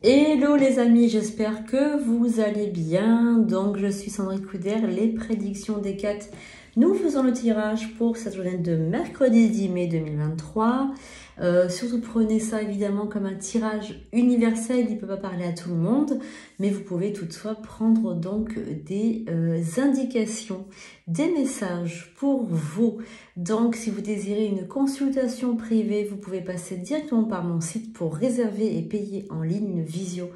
Hello les amis, j'espère que vous allez bien. Donc je suis Sandrine Couder, les prédictions des 4. Nous faisons le tirage pour cette journée de mercredi 10 mai 2023. Surtout prenez ça évidemment comme un tirage universel, il ne peut pas parler à tout le monde, mais vous pouvez toutefois prendre donc des indications, des messages pour vous. Donc si vous désirez une consultation privée, vous pouvez passer directement par mon site pour réserver et payer en ligne une visio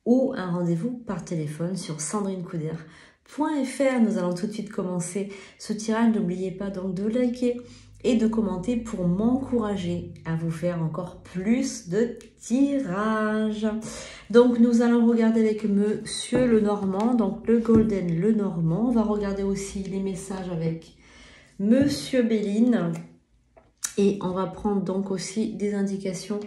ou un rendez-vous par téléphone sur sandrinecouder.fr. Nous allons tout de suite commencer ce tirage. N'oubliez pas donc de liker et de commenter pour m'encourager à vous faire encore plus de tirages. Donc nous allons regarder avec Monsieur Lenormand, donc le Golden Lenormand. On va regarder aussi les messages avec Monsieur Béline et on va prendre donc aussi des indications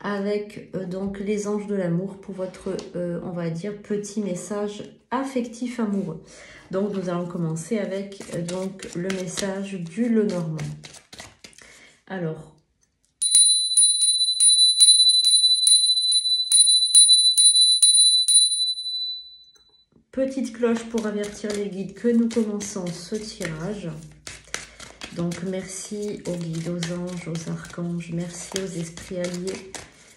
avec donc les anges de l'amour pour votre, on va dire, petit message affectif amoureux. Donc nous allons commencer avec donc le message du Lenormand. Alors, petite cloche pour avertir les guides que nous commençons ce tirage. Donc, merci aux guides, aux anges, aux archanges, merci aux esprits alliés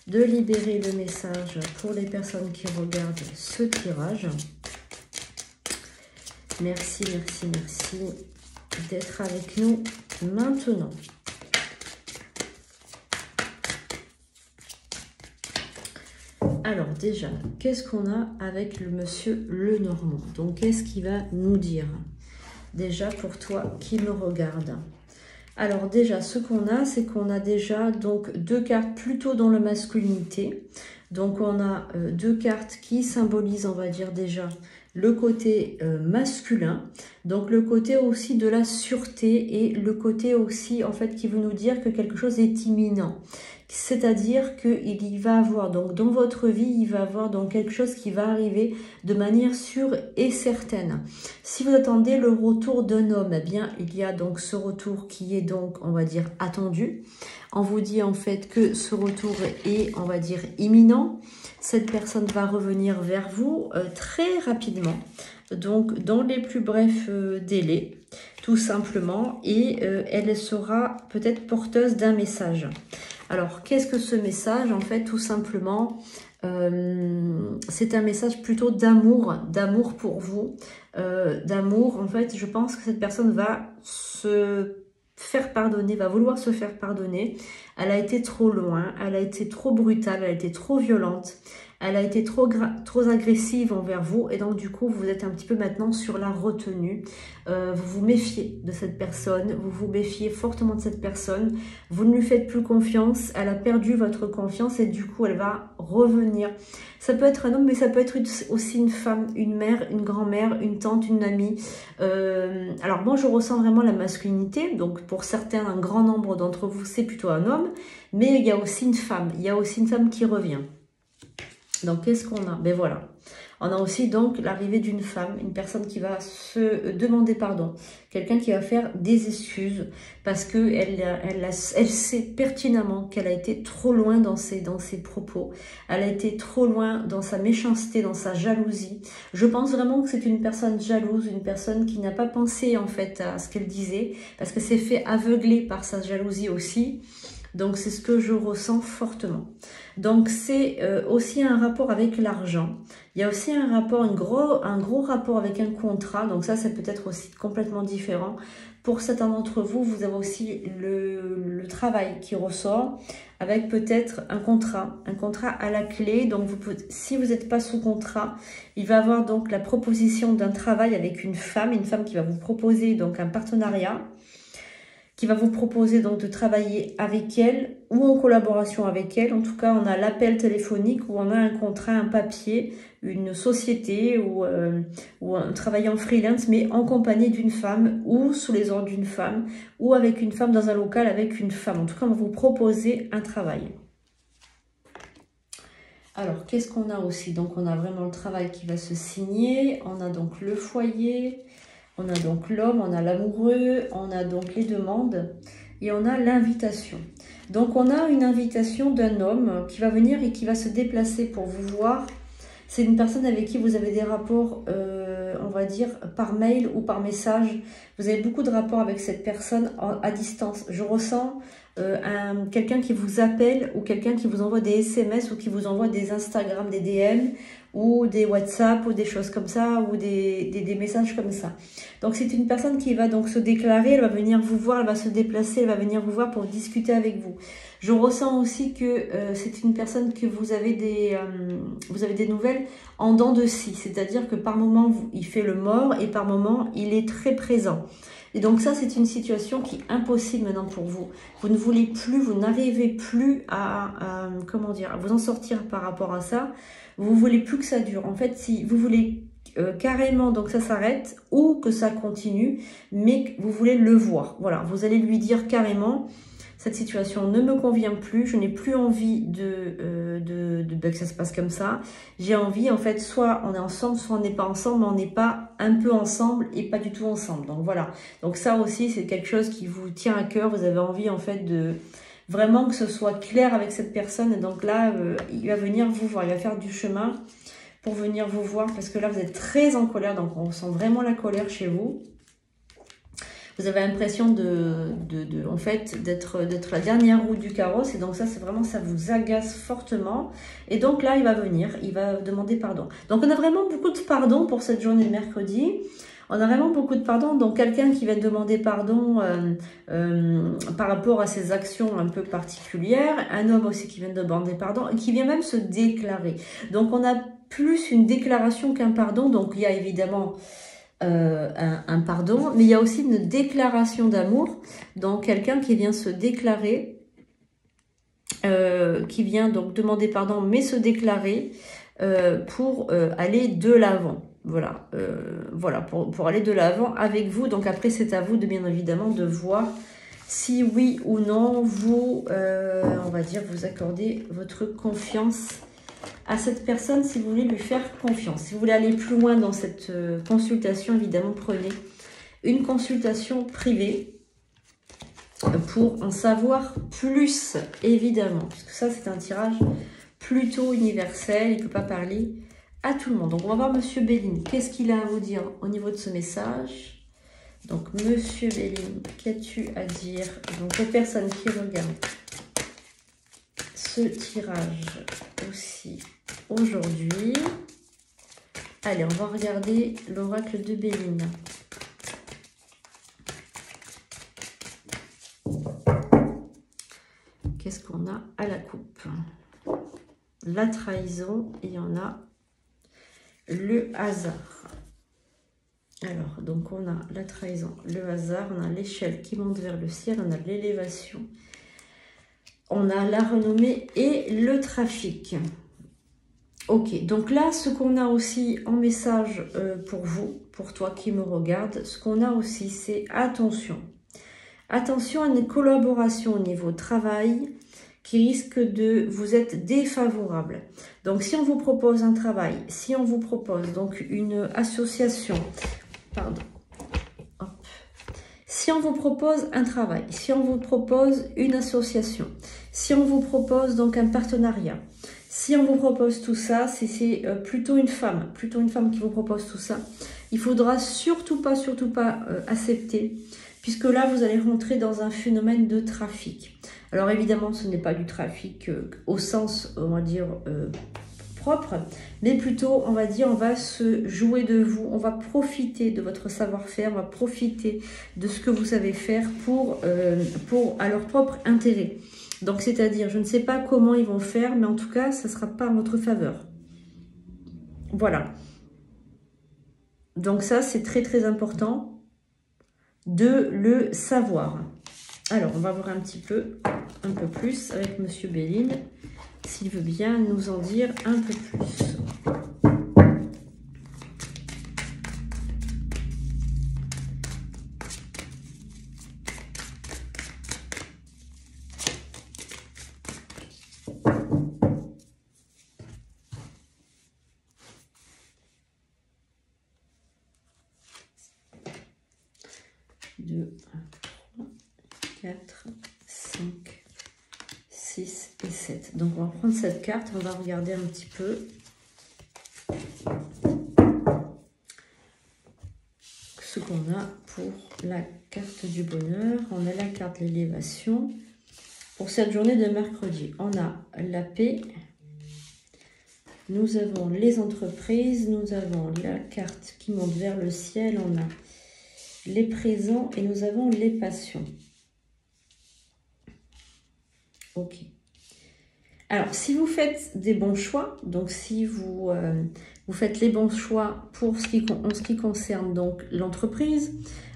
de libérer le message pour les personnes qui regardent ce tirage. Merci, merci, merci d'être avec nous maintenant. Alors déjà, qu'est-ce qu'on a avec le monsieur Lenormand? Donc, qu'est-ce qu'il va nous dire? Déjà, pour toi qui me regarde. Alors déjà, ce qu'on a, c'est qu'on a déjà donc deux cartes plutôt dans la masculinité. Donc, on a deux cartes qui symbolisent, on va dire déjà, le côté masculin. Donc, le côté aussi de la sûreté et le côté aussi, en fait, qui veut nous dire que quelque chose est imminent. C'est-à-dire qu'il y va avoir, donc dans votre vie, il va avoir donc quelque chose qui va arriver de manière sûre et certaine. Si vous attendez le retour d'un homme, eh bien, il y a donc ce retour qui est donc, on va dire, attendu. On vous dit en fait que ce retour est, on va dire, imminent. Cette personne va revenir vers vous très rapidement, donc dans les plus brefs délais, tout simplement, et elle sera peut-être porteuse d'un message. Alors, qu'est-ce que ce message? En fait, tout simplement, c'est un message plutôt d'amour pour vous, d'amour. En fait, je pense que cette personne va se faire pardonner, va vouloir se faire pardonner. Elle a été trop loin, elle a été trop brutale, elle a été trop violente. Elle a été trop agressive envers vous et donc du coup vous êtes un petit peu maintenant sur la retenue. Vous vous méfiez de cette personne, vous vous méfiez fortement de cette personne. Vous ne lui faites plus confiance, elle a perdu votre confiance et du coup elle va revenir. Ça peut être un homme mais ça peut être aussi une femme, une mère, une grand-mère, une tante, une amie. Alors moi je ressens vraiment la masculinité, donc pour certains, un grand nombre d'entre vous c'est plutôt un homme, mais il y a aussi une femme, qui revient. Donc, qu'est-ce qu'on a? Ben voilà. On a aussi donc l'arrivée d'une femme, une personne qui va se demander pardon. Quelqu'un qui va faire des excuses parce qu'elle sait pertinemment qu'elle a été trop loin dans ses propos. Elle a été trop loin dans sa méchanceté, dans sa jalousie. Je pense vraiment que c'est une personne jalouse, une personne qui n'a pas pensé en fait à ce qu'elle disait parce qu'elle s'est fait aveugler par sa jalousie aussi. Donc, c'est ce que je ressens fortement. Donc, c'est aussi un rapport avec l'argent. Il y a aussi un rapport, un gros rapport avec un contrat. Donc, ça peut être aussi complètement différent. Pour certains d'entre vous, vous avez aussi le travail qui ressort avec peut-être un contrat à la clé. Donc, si vous n'êtes pas sous contrat, il va y avoir donc la proposition d'un travail avec une femme qui va vous proposer donc un partenariat, qui va vous proposer donc de travailler avec elle ou en collaboration avec elle. En tout cas, on a l'appel téléphonique ou on a un contrat, un papier, une société ou un travail en freelance, mais en compagnie d'une femme ou sous les ordres d'une femme ou avec une femme dans un local avec une femme. En tout cas, on va vous proposer un travail. Alors, qu'est-ce qu'on a aussi? Donc, on a vraiment le travail qui va se signer. On a donc le foyer. On a donc l'homme, on a l'amoureux, on a donc les demandes et on a l'invitation. Donc, on a une invitation d'un homme qui va venir et qui va se déplacer pour vous voir. C'est une personne avec qui vous avez des rapports, on va dire, par mail ou par message. Vous avez beaucoup de rapports avec cette personne à distance. Je ressens quelqu'un qui vous appelle ou quelqu'un qui vous envoie des SMS ou qui vous envoie des Instagram, des DM ou des WhatsApp ou des choses comme ça ou des messages comme ça. Donc, c'est une personne qui va donc se déclarer, elle va venir vous voir, elle va se déplacer, elle va venir vous voir pour discuter avec vous. Je ressens aussi que c'est une personne que vous avez des nouvelles en dents de scie. C'est-à-dire que par moment, il fait le mort et par moment, il est très présent. Et donc ça, c'est une situation qui est impossible maintenant pour vous. Vous ne voulez plus, vous n'arrivez plus comment dire, à vous en sortir par rapport à ça. Vous ne voulez plus que ça dure. En fait, si vous voulez carrément donc ça s'arrête ou que ça continue, mais que vous voulez le voir. Voilà, vous allez lui dire carrément... Cette situation ne me convient plus, je n'ai plus envie que ça se passe comme ça. J'ai envie, en fait, soit on est ensemble, soit on n'est pas ensemble, mais on n'est pas un peu ensemble et pas du tout ensemble. Donc voilà. Donc ça aussi, c'est quelque chose qui vous tient à cœur. Vous avez envie, en fait, de vraiment que ce soit clair avec cette personne. Et donc là, il va venir vous voir, il va faire du chemin pour venir vous voir parce que là, vous êtes très en colère. Donc on sent vraiment la colère chez vous. Vous avez l'impression en fait, d'être la dernière roue du carrosse. Et donc ça, c'est vraiment, ça vous agace fortement. Et donc là, il va venir, il va demander pardon. Donc on a vraiment beaucoup de pardon pour cette journée de mercredi. On a vraiment beaucoup de pardon. Donc quelqu'un qui va demander pardon par rapport à ses actions un peu particulières. Un homme aussi qui vient demander pardon et qui vient même se déclarer. Donc on a plus une déclaration qu'un pardon. Donc il y a évidemment... un pardon, mais il y a aussi une déclaration d'amour, donc quelqu'un qui vient se déclarer, qui vient donc demander pardon, mais se déclarer pour aller de l'avant. Voilà, voilà pour aller de l'avant avec vous. Donc après, c'est à vous de bien évidemment de voir si oui ou non vous, on va dire, vous accordez votre confiance à cette personne si vous voulez lui faire confiance. Si vous voulez aller plus loin dans cette consultation, évidemment, prenez une consultation privée pour en savoir plus, évidemment. Puisque ça, c'est un tirage plutôt universel. Il ne peut pas parler à tout le monde. Donc, on va voir Monsieur Béline. Qu'est-ce qu'il a à vous dire au niveau de ce message? Donc, Monsieur Béline, qu'as-tu à dire? Donc, les personnes qui regardent ce tirage aussi aujourd'hui. Allez, on va regarder l'oracle de Béline. Qu'est-ce qu'on a à la coupe? La trahison et on a le hasard. Alors, donc on a la trahison, le hasard, on a l'échelle qui monte vers le ciel, on a l'élévation, on a la renommée et le trafic. Ok, donc là, ce qu'on a aussi en message pour vous, pour toi qui me regarde, ce qu'on a aussi, c'est attention. Attention à une collaboration au niveau travail qui risque de vous être défavorable. Donc, si on vous propose un travail, si on vous propose donc une association, pardon, hop. Si on vous propose un travail, si on vous propose une association, si on vous propose donc un partenariat, si on vous propose tout ça, c'est plutôt une femme qui vous propose tout ça, il faudra surtout pas accepter, puisque là, vous allez rentrer dans un phénomène de trafic. Alors évidemment, ce n'est pas du trafic au sens, on va dire, propre, mais plutôt, on va dire, on va se jouer de vous, on va profiter de votre savoir-faire, on va profiter de ce que vous savez faire à leur propre intérêt. Donc, c'est-à-dire, je ne sais pas comment ils vont faire, mais en tout cas, ça ne sera pas en votre faveur. Voilà. Donc ça, c'est très, très important de le savoir. Alors, on va voir un peu plus avec Monsieur Béline, s'il veut bien nous en dire un peu plus. Deux, 3, 4, 5, 6 et 7. Donc, on va prendre cette carte, on va regarder un petit peu. Ce qu'on a pour la carte du bonheur. On a la carte de l'élévation. Pour cette journée de mercredi, on a la paix. Nous avons les entreprises. Nous avons la carte qui monte vers le ciel. On a les présents et nous avons les passions. Ok. Alors, si vous faites des bons choix, donc si vous faites les bons choix pour en ce qui concerne donc l'entreprise,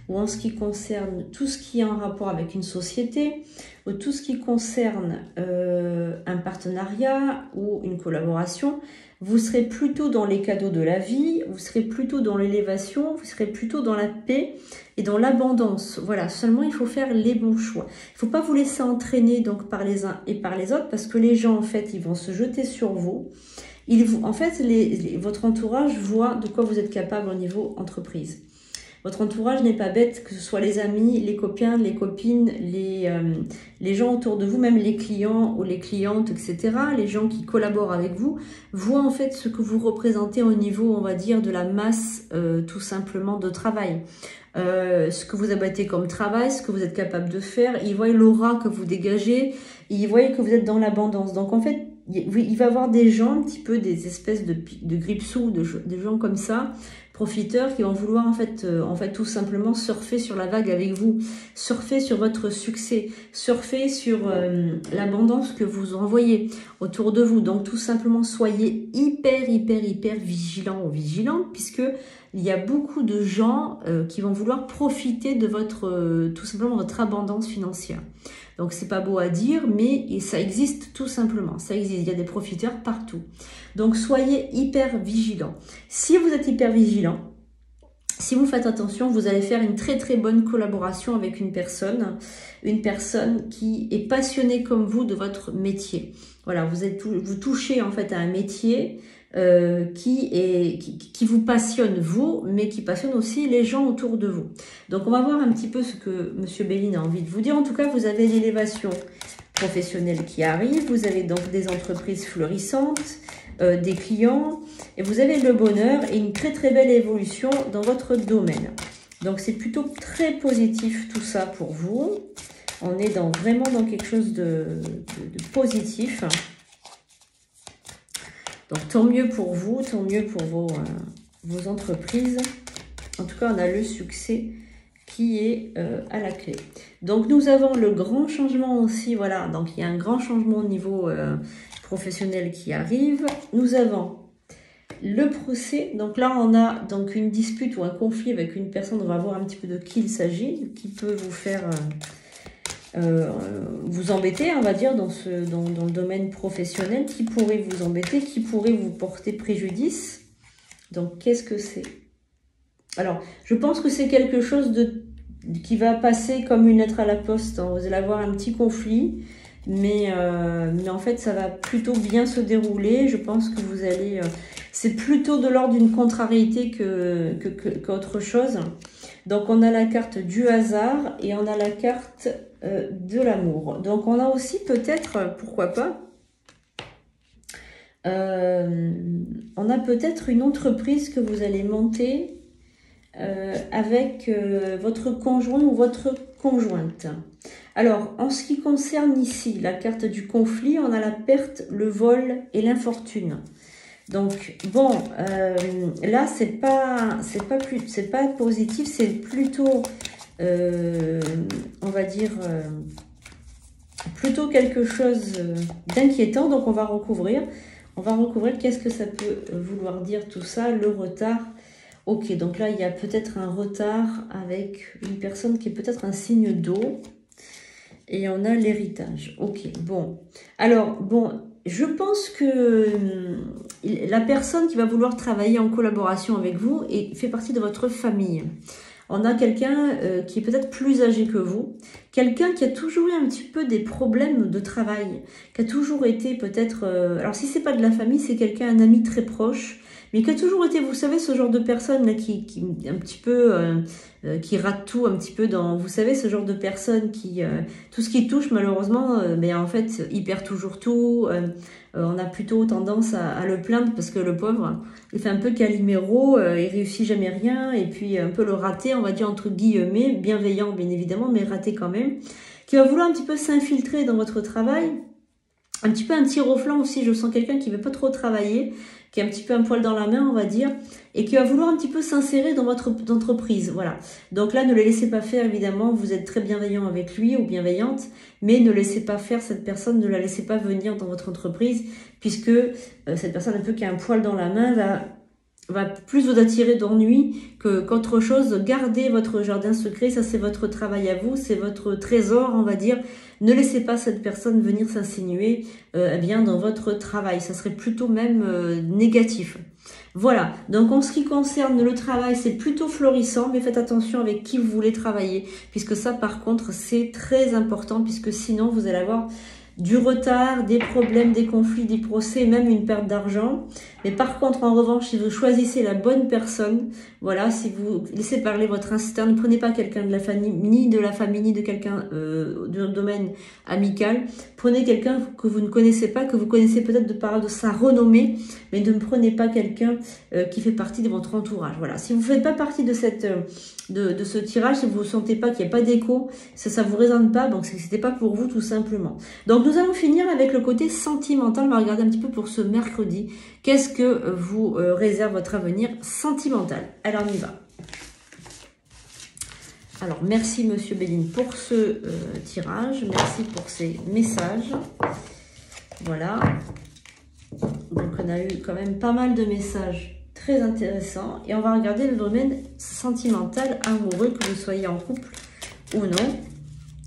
ou en ce qui concerne tout ce qui est en rapport avec une société, ou tout ce qui concerne un partenariat ou une collaboration, vous serez plutôt dans les cadeaux de la vie, vous serez plutôt dans l'élévation, vous serez plutôt dans la paix et dans l'abondance. Voilà, seulement il faut faire les bons choix. Il ne faut pas vous laisser entraîner donc par les uns et par les autres, parce que les gens, en fait, ils vont se jeter sur vous. En fait, votre entourage voit de quoi vous êtes capable au niveau entreprise. Votre entourage n'est pas bête, que ce soit les amis, les copains, les copines, les gens autour de vous, même les clients ou les clientes, etc. Les gens qui collaborent avec vous, voient en fait ce que vous représentez au niveau, on va dire, de la masse tout simplement de travail. Ce que vous abattez comme travail, ce que vous êtes capable de faire. Ils voient l'aura que vous dégagez, ils voient que vous êtes dans l'abondance. Donc en fait, il va y avoir des gens, un petit peu des espèces de gripsous, des gens comme ça, profiteurs, qui vont vouloir en fait tout simplement surfer sur la vague avec vous, surfer sur votre succès, surfer sur l'abondance que vous envoyez autour de vous. Donc tout simplement, soyez hyper vigilants ou vigilantes, puisque il y a beaucoup de gens qui vont vouloir profiter de tout simplement votre abondance financière. Donc c'est pas beau à dire, mais ça existe tout simplement. Ça existe, il y a des profiteurs partout. Donc soyez hyper vigilants. Si vous êtes hyper vigilant, si vous faites attention, vous allez faire une très bonne collaboration avec une personne qui est passionnée comme vous de votre métier. Voilà, vous touchez en fait à un métier qui vous passionne vous, mais qui passionne aussi les gens autour de vous. Donc on va voir un petit peu ce que Monsieur Béline a envie de vous dire. En tout cas, vous avez l'élévation professionnelle qui arrive, vous avez donc des entreprises florissantes, des clients, et vous avez le bonheur et une très belle évolution dans votre domaine. Donc c'est plutôt très positif tout ça pour vous. On est vraiment dans quelque chose de positif. Donc tant mieux pour vous, tant mieux pour vos entreprises. En tout cas, on a le succès qui est à la clé. Donc nous avons le grand changement aussi, voilà, donc il y a un grand changement au niveau professionnel qui arrive. Nous avons le procès, donc là on a donc une dispute ou un conflit avec une personne, on va voir un petit peu de qui il s'agit, qui peut vous faire vous embêter, on va dire, dans le domaine professionnel, qui pourrait vous embêter, qui pourrait vous porter préjudice. Donc qu'est-ce que c'est? Alors, je pense que c'est quelque chose qui va passer comme une lettre à la poste, hein. Vous allez avoir un petit conflit, mais en fait, ça va plutôt bien se dérouler. Je pense que vous allez... c'est plutôt de l'ordre d'une contrariété qu'autre chose. Donc, on a la carte du hasard et on a la carte de l'amour. Donc, on a aussi peut-être, pourquoi pas, on a peut-être une entreprise que vous allez monter avec votre conjoint ou votre conjointe. Alors, en ce qui concerne ici la carte du conflit, on a la perte, le vol et l'infortune. Donc, bon, là, c'est pas positif, c'est plutôt, on va dire, plutôt quelque chose d'inquiétant. Donc, on va recouvrir qu'est-ce que ça peut vouloir dire tout ça, le retard. Ok, donc là, il y a peut-être un retard avec une personne qui est peut-être un signe d'eau. Et on a l'héritage. Ok, bon. Alors, bon, je pense que la personne qui va vouloir travailler en collaboration avec vous fait partie de votre famille. On a quelqu'un qui est peut-être plus âgé que vous. Quelqu'un qui a toujours eu un petit peu des problèmes de travail. Qui a toujours été peut-être... alors, si c'est pas de la famille, c'est quelqu'un, un ami très proche, mais qui a toujours été, vous savez, ce genre de personne là qui un petit peu qui rate tout un petit peu dans, vous savez, ce genre de personne qui tout ce qui touche malheureusement, mais en fait il perd toujours tout. On a plutôt tendance à le plaindre parce que le pauvre, il fait un peu Calimero, il réussit jamais rien, et puis un peu le raté, on va dire entre guillemets, bienveillant bien évidemment, mais raté quand même, qui va vouloir un petit peu s'infiltrer dans votre travail, un petit peu un tir au flanc aussi, je sens quelqu'un qui veut pas trop travailler, qui a un petit peu un poil dans la main, on va dire, et qui va vouloir un petit peu s'insérer dans votre entreprise, voilà. Donc là, ne le laissez pas faire, évidemment, vous êtes très bienveillant avec lui ou bienveillante, mais ne laissez pas faire cette personne, ne la laissez pas venir dans votre entreprise, puisque cette personne un peu qui a un poil dans la main va plus vous attirer d'ennui qu'autre chose. Gardez votre jardin secret, ça c'est votre travail à vous, c'est votre trésor, on va dire. Ne laissez pas cette personne venir s'insinuer bien dans votre travail, ça serait plutôt même négatif. Voilà, donc en ce qui concerne le travail, c'est plutôt florissant, mais faites attention avec qui vous voulez travailler, puisque ça par contre c'est très important, puisque sinon vous allez avoir du retard, des problèmes, des conflits, des procès, même une perte d'argent. Mais par contre, en revanche, si vous choisissez la bonne personne, voilà, si vous laissez parler votre instinct, ne prenez pas quelqu'un de la famille, ni de quelqu'un du domaine amical. Prenez quelqu'un que vous ne connaissez pas, que vous connaissez peut-être de sa renommée, mais ne prenez pas quelqu'un qui fait partie de votre entourage. Voilà, si vous ne faites pas partie de ce tirage, si vous ne sentez pas qu'il n'y a pas d'écho, si ça ne vous résonne pas, donc c'est que ce n'était pas pour vous tout simplement. Donc nous allons finir avec le côté sentimental. On va regarder un petit peu pour ce mercredi. Qu'est-ce que vous réserve votre avenir sentimental? Alors on y va. Alors merci Monsieur Béline pour ce tirage. Merci pour ces messages. Voilà. Donc on a eu quand même pas mal de messages très intéressants. Et on va regarder le domaine sentimental, amoureux, que vous soyez en couple ou non.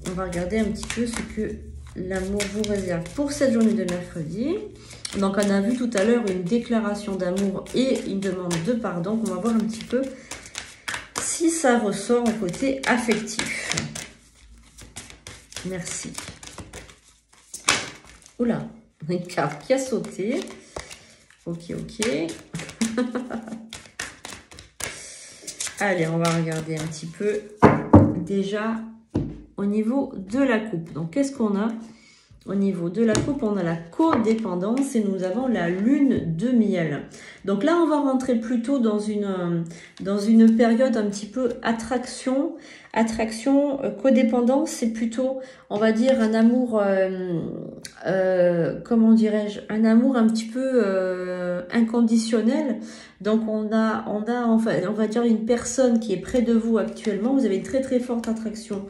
On va regarder un petit peu ce que l'amour vous réserve pour cette journée de mercredi. Donc on a vu tout à l'heure une déclaration d'amour et une demande de pardon. On va voir un petit peu si ça ressort au côté affectif. Merci. Oula, une carte qui a sauté. Ok. Allez, on va regarder un petit peu déjà au niveau de la coupe. Donc qu'est-ce qu'on a? Au niveau de la coupe, on a la codépendance et nous avons la lune de miel. Donc là, on va rentrer plutôt dans une période un petit peu attraction. Codépendance, c'est plutôt, on va dire, un amour, comment dirais-je, un amour un petit peu inconditionnel. Donc enfin, on va dire une personne qui est près de vous actuellement. Vous avez une très très forte attraction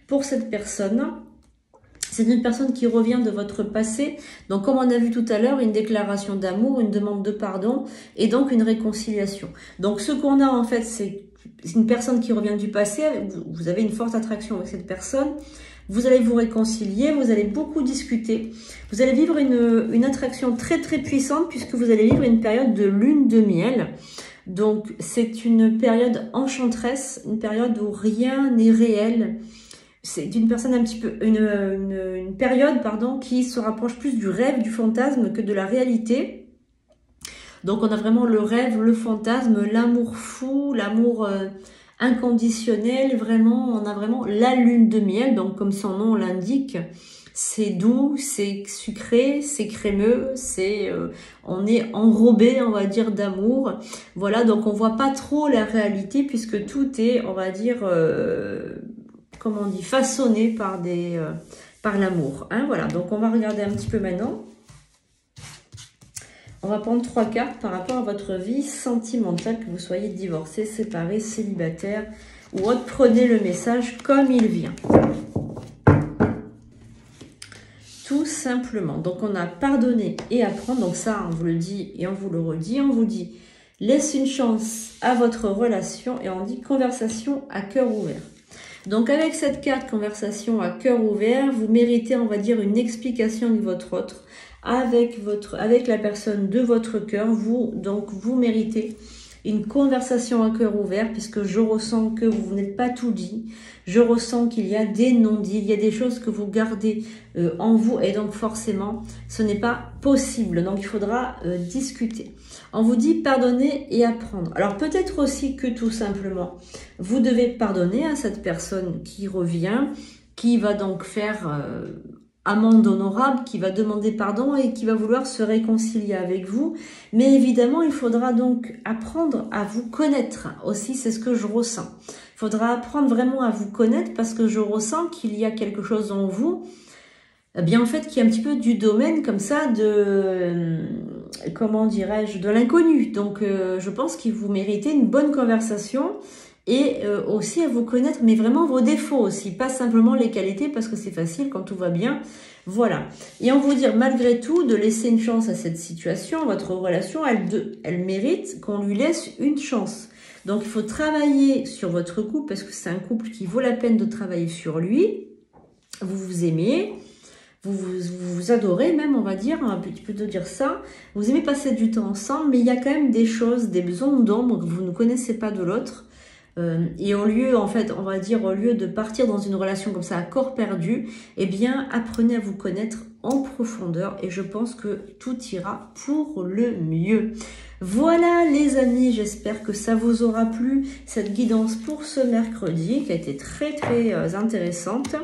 pour cette personne. C'est une personne qui revient de votre passé. Donc, comme on a vu tout à l'heure, une déclaration d'amour, une demande de pardon et donc une réconciliation. Donc, ce qu'on a en fait, c'est une personne qui revient du passé. Vous avez une forte attraction avec cette personne. Vous allez vous réconcilier, vous allez beaucoup discuter. Vous allez vivre une attraction très très puissante puisque vous allez vivre une période de lune de miel. Donc, c'est une période enchanteresse, une période où rien n'est réel. C'est une personne un petit peu, une période, pardon, qui se rapproche plus du rêve, du fantasme que de la réalité. Donc on a vraiment le rêve, le fantasme, l'amour fou, l'amour inconditionnel, vraiment, on a vraiment la lune de miel. Donc comme son nom l'indique, c'est doux, c'est sucré, c'est crémeux, on est enrobé, on va dire, d'amour. Voilà, donc on voit pas trop la réalité puisque tout est, on va dire, comment on dit, façonné par l'amour. Hein, voilà, donc on va regarder un petit peu maintenant. On va prendre 3 cartes par rapport à votre vie sentimentale, que vous soyez divorcé, séparé, célibataire ou autre. Prenez le message comme il vient. Tout simplement. Donc on a pardonné et apprendre. Donc ça, on vous le dit et on vous le redit. On vous dit, laisse une chance à votre relation et on dit conversation à cœur ouvert. Donc avec cette carte conversation à cœur ouvert, vous méritez, on va dire, une explication de votre autre avec la personne de votre cœur. Vous méritez une conversation à cœur ouvert, puisque je ressens que vous n'êtes pas tout dit. Je ressens qu'il y a des non-dits, il y a des choses que vous gardez en vous, et donc forcément, ce n'est pas possible. Donc, il faudra discuter. On vous dit pardonner et apprendre. Alors, peut-être aussi que tout simplement, vous devez pardonner à cette personne qui revient, qui va donc faire amende honorable, qui va demander pardon et qui va vouloir se réconcilier avec vous. Mais évidemment, il faudra donc apprendre à vous connaître aussi, c'est ce que je ressens. Il faudra apprendre vraiment à vous connaître parce que je ressens qu'il y a quelque chose en vous, eh bien en fait, qui est un petit peu du domaine comme ça de, comment dirais-je, de l'inconnu. Donc, je pense que vous méritez une bonne conversation et aussi à vous connaître, mais vraiment vos défauts aussi, pas simplement les qualités, parce que c'est facile quand tout va bien. Voilà. Et on vous dit, malgré tout, de laisser une chance à cette situation, votre relation, elle mérite qu'on lui laisse une chance. Donc, il faut travailler sur votre couple, parce que c'est un couple qui vaut la peine de travailler sur lui. Vous vous aimez, vous adorez même, on va dire, un petit peu de dire ça. Vous aimez passer du temps ensemble, mais il y a quand même des choses, des zones d'ombre que vous ne connaissez pas de l'autre. Et au lieu, en fait, on va dire, au lieu de partir dans une relation comme ça à corps perdu, eh bien, apprenez à vous connaître en profondeur et je pense que tout ira pour le mieux. Voilà les amis, j'espère que ça vous aura plu, cette guidance pour ce mercredi qui a été très intéressante.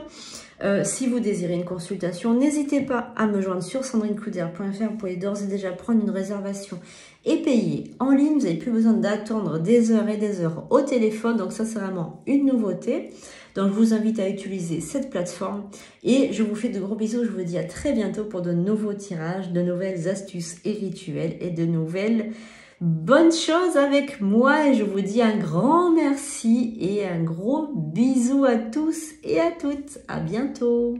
Si vous désirez une consultation, n'hésitez pas à me joindre sur sandrinecoudert.fr. Vous pouvez d'ores et déjà prendre une réservation et payer en ligne. Vous n'avez plus besoin d'attendre des heures et des heures au téléphone. Donc ça, c'est vraiment une nouveauté. Donc je vous invite à utiliser cette plateforme. Et je vous fais de gros bisous. Je vous dis à très bientôt pour de nouveaux tirages, de nouvelles astuces et rituels et de nouvelles bonnes choses avec moi. Et je vous dis un grand merci et un gros bisou à tous et à toutes. À bientôt.